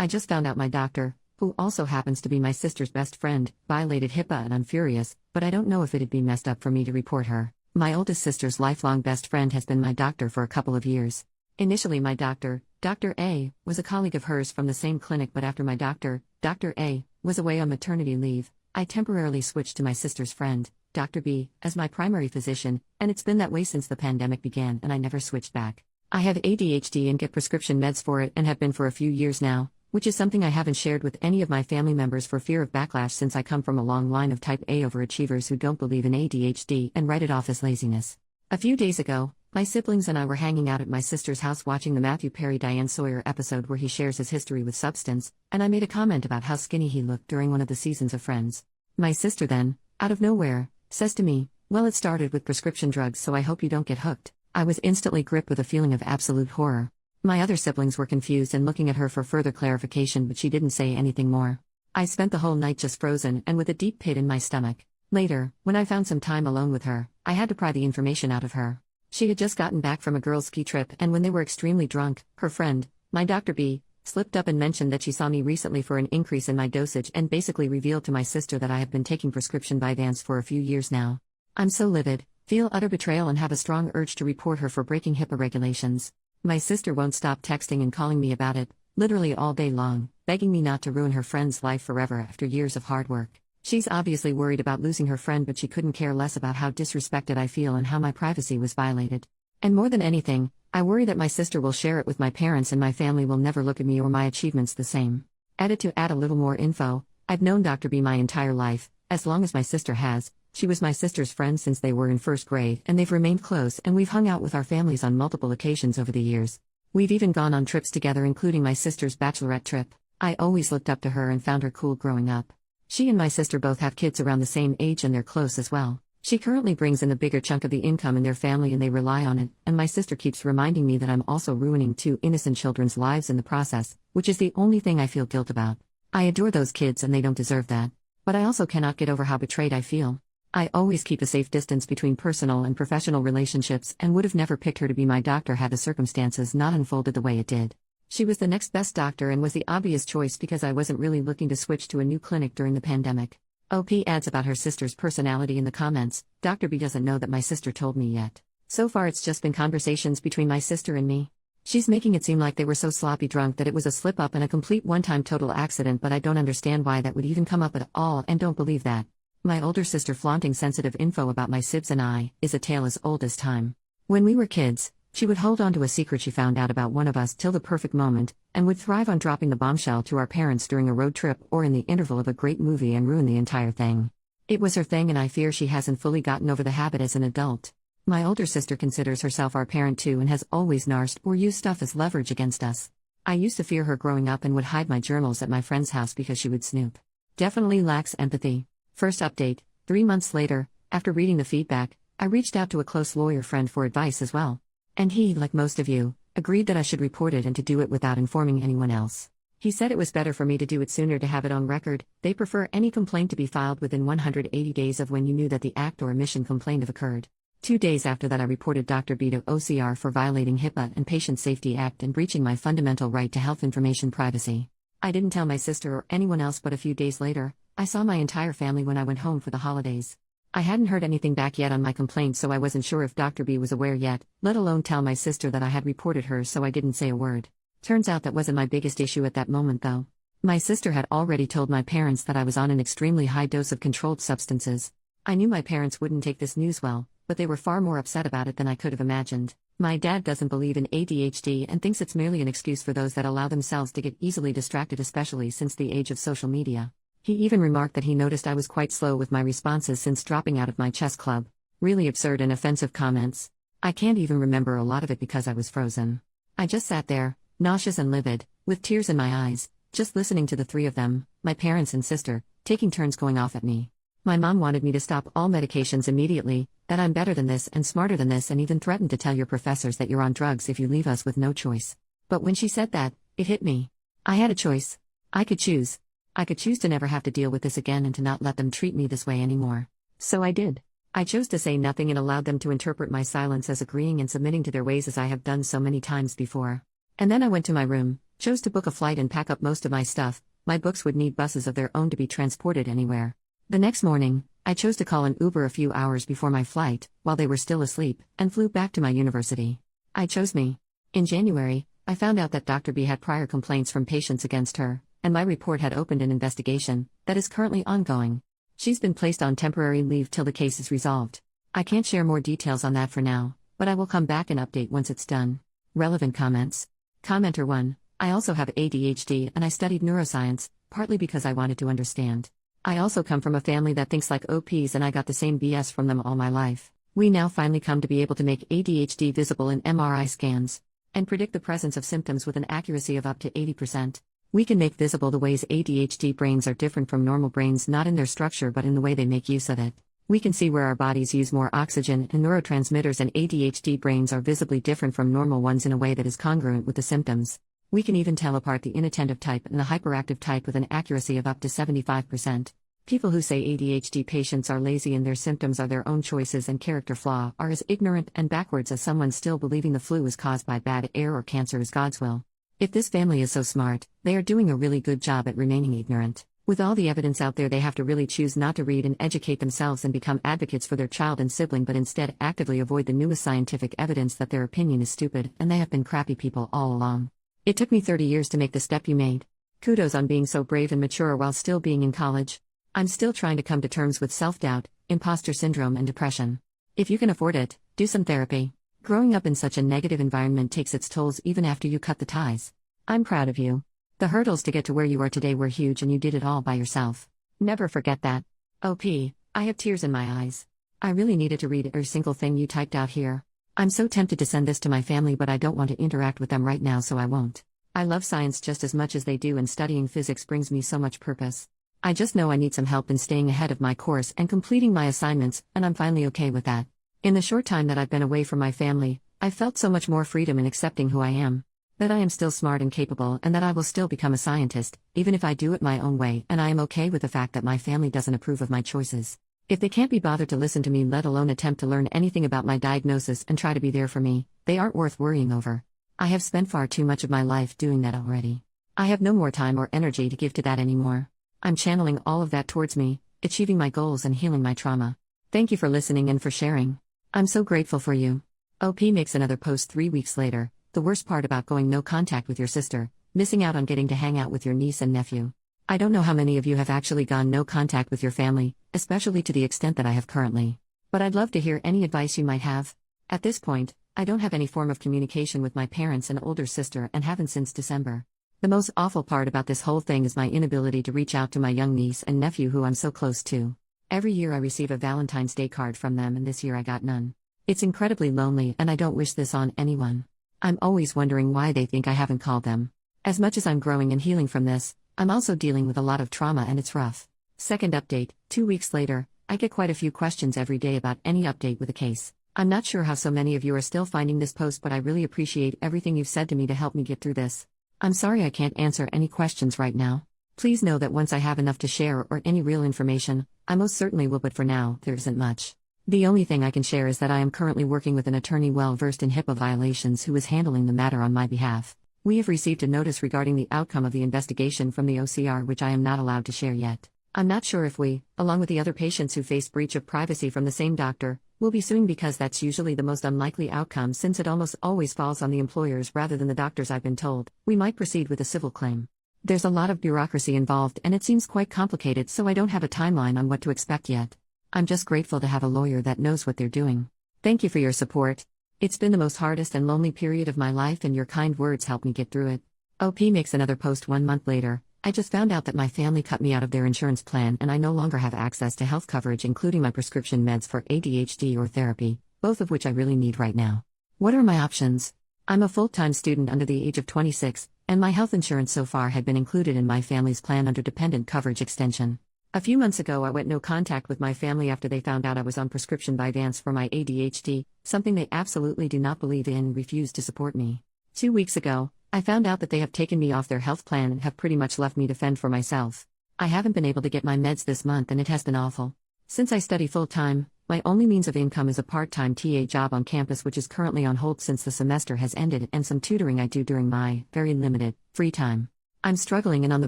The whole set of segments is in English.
I just found out my doctor, who also happens to be my sister's best friend, violated HIPAA and I'm furious, but I don't know if it'd be messed up for me to report her. My oldest sister's lifelong best friend has been my doctor for a couple of years. Initially my doctor, Dr. A, was a colleague of hers from the same clinic, but after my doctor, Dr. A, was away on maternity leave, I temporarily switched to my sister's friend, Dr. B, as my primary physician, and it's been that way since the pandemic began and I never switched back. I have ADHD and get prescription meds for it and have been for a few years now, which is something I haven't shared with any of my family members for fear of backlash since I come from a long line of type A overachievers who don't believe in ADHD and write it off as laziness. A few days ago, my siblings and I were hanging out at my sister's house watching the Matthew Perry Diane Sawyer episode where he shares his history with substance, and I made a comment about how skinny he looked during one of the seasons of Friends. My sister then, out of nowhere, says to me, "Well, it started with prescription drugs, so I hope you don't get hooked." I was instantly gripped with a feeling of absolute horror. My other siblings were confused and looking at her for further clarification, but she didn't say anything more. I spent the whole night just frozen and with a deep pit in my stomach. Later, when I found some time alone with her, I had to pry the information out of her. She had just gotten back from a girls' ski trip, and when they were extremely drunk, her friend, my Dr. B, slipped up and mentioned that she saw me recently for an increase in my dosage and basically revealed to my sister that I have been taking prescription Vyvanse for a few years now. I'm so livid, feel utter betrayal and have a strong urge to report her for breaking HIPAA regulations. My sister won't stop texting and calling me about it, literally all day long, begging me not to ruin her friend's life forever after years of hard work. She's obviously worried about losing her friend, but she couldn't care less about how disrespected I feel and how my privacy was violated. And more than anything, I worry that my sister will share it with my parents and my family will never look at me or my achievements the same. To add a little more info, I've known Dr. B my entire life, as long as my sister has. She was my sister's friend since they were in first grade, and they've remained close, and we've hung out with our families on multiple occasions over the years. We've even gone on trips together, including my sister's bachelorette trip. I always looked up to her and found her cool growing up. She and my sister both have kids around the same age and they're close as well. She currently brings in a bigger chunk of the income in their family and they rely on it, and my sister keeps reminding me that I'm also ruining 2 innocent children's lives in the process, which is the only thing I feel guilt about. I adore those kids and they don't deserve that. But I also cannot get over how betrayed I feel. I always keep a safe distance between personal and professional relationships and would have never picked her to be my doctor had the circumstances not unfolded the way it did. She was the next best doctor and was the obvious choice because I wasn't really looking to switch to a new clinic during the pandemic. OP adds about her sister's personality in the comments. Dr. B doesn't know that my sister told me yet. So far it's just been conversations between my sister and me. She's making it seem like they were so sloppy drunk that it was a slip-up and a complete one-time total accident, but I don't understand why that would even come up at all and don't believe that. My older sister flaunting sensitive info about my sibs and I is a tale as old as time. When we were kids, she would hold on to a secret she found out about one of us till the perfect moment, and would thrive on dropping the bombshell to our parents during a road trip or in the interval of a great movie and ruin the entire thing. It was her thing and I fear she hasn't fully gotten over the habit as an adult. My older sister considers herself our parent too and has always narsed or used stuff as leverage against us. I used to fear her growing up and would hide my journals at my friend's house because she would snoop. Definitely lacks empathy. First update, 3 months later, after reading the feedback, I reached out to a close lawyer friend for advice as well. And he, like most of you, agreed that I should report it and to do it without informing anyone else. He said it was better for me to do it sooner to have it on record. They prefer any complaint to be filed within 180 days of when you knew that the act or omission complained of occurred. 2 days after that I reported Dr. B to OCR for violating HIPAA and Patient Safety Act and breaching my fundamental right to health information privacy. I didn't tell my sister or anyone else, but a few days later, I saw my entire family when I went home for the holidays. I hadn't heard anything back yet on my complaint, so I wasn't sure if Dr. B was aware yet, let alone tell my sister that I had reported her, so I didn't say a word. Turns out that wasn't my biggest issue at that moment though. My sister had already told my parents that I was on an extremely high dose of controlled substances. I knew my parents wouldn't take this news well, but they were far more upset about it than I could have imagined. My dad doesn't believe in ADHD and thinks it's merely an excuse for those that allow themselves to get easily distracted, especially since the age of social media. He even remarked that he noticed I was quite slow with my responses since dropping out of my chess club. Really absurd and offensive comments. I can't even remember a lot of it because I was frozen. I just sat there, nauseous and livid, with tears in my eyes, just listening to the 3 of them, my parents and sister, taking turns going off at me. My mom wanted me to stop all medications immediately, that I'm better than this and smarter than this, and even threatened to tell your professors that you're on drugs if you leave us with no choice. But when she said that, it hit me. I had a choice. I could choose. I could choose to never have to deal with this again and to not let them treat me this way anymore. So I did. I chose to say nothing and allowed them to interpret my silence as agreeing and submitting to their ways, as I have done so many times before. And then I went to my room, Chose to book a flight and pack up most of my stuff. My books would need buses of their own to be transported anywhere. The next morning, I chose to call an Uber a few hours before my flight, while they were still asleep, and flew back to my university. I chose me. In January, I found out that Dr. B had prior complaints from patients against her, and my report had opened an investigation that is currently ongoing. She's been placed on temporary leave till the case is resolved. I can't share more details on that for now, but I will come back and update once it's done. Relevant comments. Commenter 1. I also have ADHD and I studied neuroscience, partly because I wanted to understand. I also come from a family that thinks like OPs and I got the same BS from them all my life. We now finally come to be able to make ADHD visible in MRI scans and predict the presence of symptoms with an accuracy of up to 80%. We can make visible the ways ADHD brains are different from normal brains, not in their structure but in the way they make use of it. We can see where our bodies use more oxygen and neurotransmitters, and ADHD brains are visibly different from normal ones in a way that is congruent with the symptoms. We can even tell apart the inattentive type and the hyperactive type with an accuracy of up to 75%. People who say ADHD patients are lazy and their symptoms are their own choices and character flaw are as ignorant and backwards as someone still believing the flu is caused by bad air or cancer is God's will. If this family is so smart, they are doing a really good job at remaining ignorant. With all the evidence out there, they have to really choose not to read and educate themselves and become advocates for their child and sibling, but instead actively avoid the newest scientific evidence that their opinion is stupid and they have been crappy people all along. It took me 30 years to make the step you made. Kudos on being so brave and mature while still being in college. I'm still trying to come to terms with self-doubt, imposter syndrome and depression. If you can afford it, do some therapy. Growing up in such a negative environment takes its tolls even after you cut the ties. I'm proud of you. The hurdles to get to where you are today were huge and you did it all by yourself. Never forget that. OP, I have tears in my eyes. I really needed to read every single thing you typed out here. I'm so tempted to send this to my family, but I don't want to interact with them right now, so I won't. I love science just as much as they do, and studying physics brings me so much purpose. I just know I need some help in staying ahead of my course and completing my assignments, and I'm finally okay with that. In the short time that I've been away from my family, I've felt so much more freedom in accepting who I am. That I am still smart and capable, and that I will still become a scientist, even if I do it my own way, and I am okay with the fact that my family doesn't approve of my choices. If they can't be bothered to listen to me, let alone attempt to learn anything about my diagnosis and try to be there for me, they aren't worth worrying over. I have spent far too much of my life doing that already. I have no more time or energy to give to that anymore. I'm channeling all of that towards me, achieving my goals and healing my trauma. Thank you for listening and for sharing. I'm so grateful for you. OP makes another post 3 weeks later. The worst part about going no contact with your sister, missing out on getting to hang out with your niece and nephew. I don't know how many of you have actually gone no contact with your family, especially to the extent that I have currently. But I'd love to hear any advice you might have. At this point, I don't have any form of communication with my parents and older sister and haven't since December. The most awful part about this whole thing is my inability to reach out to my young niece and nephew who I'm so close to. Every year I receive a Valentine's Day card from them, and this year I got none. It's incredibly lonely and I don't wish this on anyone. I'm always wondering why they think I haven't called them. As much as I'm growing and healing from this, I'm also dealing with a lot of trauma and it's rough. Second update, 2 weeks later, I get quite a few questions every day about any update with a case. I'm not sure how so many of you are still finding this post, but I really appreciate everything you've said to me to help me get through this. I'm sorry I can't answer any questions right now. Please know that once I have enough to share or any real information, I most certainly will, but for now, there isn't much. The only thing I can share is that I am currently working with an attorney well versed in HIPAA violations who is handling the matter on my behalf. We have received a notice regarding the outcome of the investigation from the OCR, which I am not allowed to share yet. I'm not sure if we, along with the other patients who face breach of privacy from the same doctor, will be suing, because that's usually the most unlikely outcome since it almost always falls on the employers rather than the doctors. I've been told we might proceed with a civil claim. There's a lot of bureaucracy involved and it seems quite complicated, so I don't have a timeline on what to expect yet. I'm just grateful to have a lawyer that knows what they're doing. Thank you for your support. It's been the most hardest and lonely period of my life, and your kind words helped me get through it. OP makes another post 1 month later. I just found out that my family cut me out of their insurance plan and I no longer have access to health coverage, including my prescription meds for ADHD or therapy, both of which I really need right now. What are my options? I'm a full-time student under the age of 26, and my health insurance so far had been included in my family's plan under dependent coverage extension. A few months ago I went no contact with my family after they found out I was on prescription Vyvanse for my ADHD, something they absolutely do not believe in and refused to support me. 2 weeks ago, I found out that they have taken me off their health plan and have pretty much left me to fend for myself. I haven't been able to get my meds this month and it has been awful. Since I study full-time, my only means of income is a part-time TA job on campus, which is currently on hold since the semester has ended, and some tutoring I do during my, very limited, Free time. I'm struggling and on the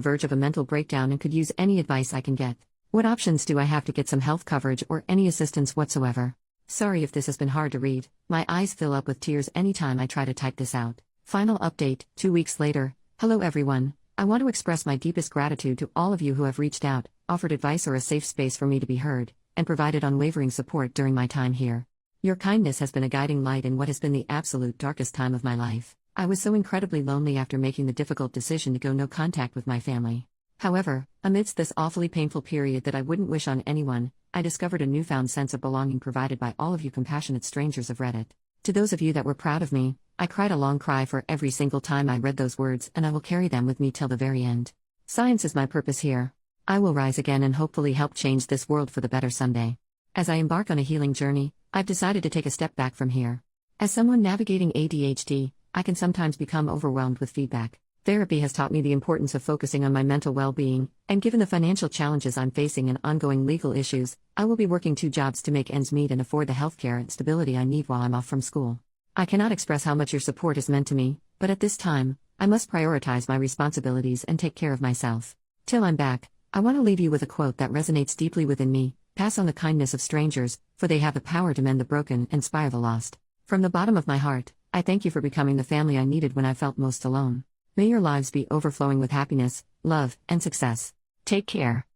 verge of a mental breakdown and could use any advice I can get. What options do I have to get some health coverage or any assistance whatsoever? Sorry if this has been hard to read, my eyes fill up with tears anytime I try to type this out. Final update, 2 weeks later. Hello everyone. I want to express my deepest gratitude to all of you who have reached out, offered advice or a safe space for me to be heard, and provided unwavering support during my time here. Your kindness has been a guiding light in what has been the absolute darkest time of my life. I was so incredibly lonely after making the difficult decision to go no contact with my family. However, amidst this awfully painful period that I wouldn't wish on anyone, I discovered a newfound sense of belonging provided by all of you compassionate strangers of Reddit. To those of you that were proud of me, I cried a long cry for every single time I read those words, and I will carry them with me till the very end. Science is my purpose here. I will rise again and hopefully help change this world for the better someday. As I embark on a healing journey, I've decided to take a step back from here. As someone navigating ADHD, I can sometimes become overwhelmed with feedback. Therapy has taught me the importance of focusing on my mental well-being, and given the financial challenges I'm facing and ongoing legal issues, I will be working 2 jobs to make ends meet and afford the healthcare and stability I need while I'm off from school. I cannot express how much your support has meant to me, but at this time, I must prioritize my responsibilities and take care of myself. Till I'm back, I want to leave you with a quote that resonates deeply within me: pass on the kindness of strangers, for they have the power to mend the broken and inspire the lost. From the bottom of my heart, I thank you for becoming the family I needed when I felt most alone. May your lives be overflowing with happiness, love, and success. Take care.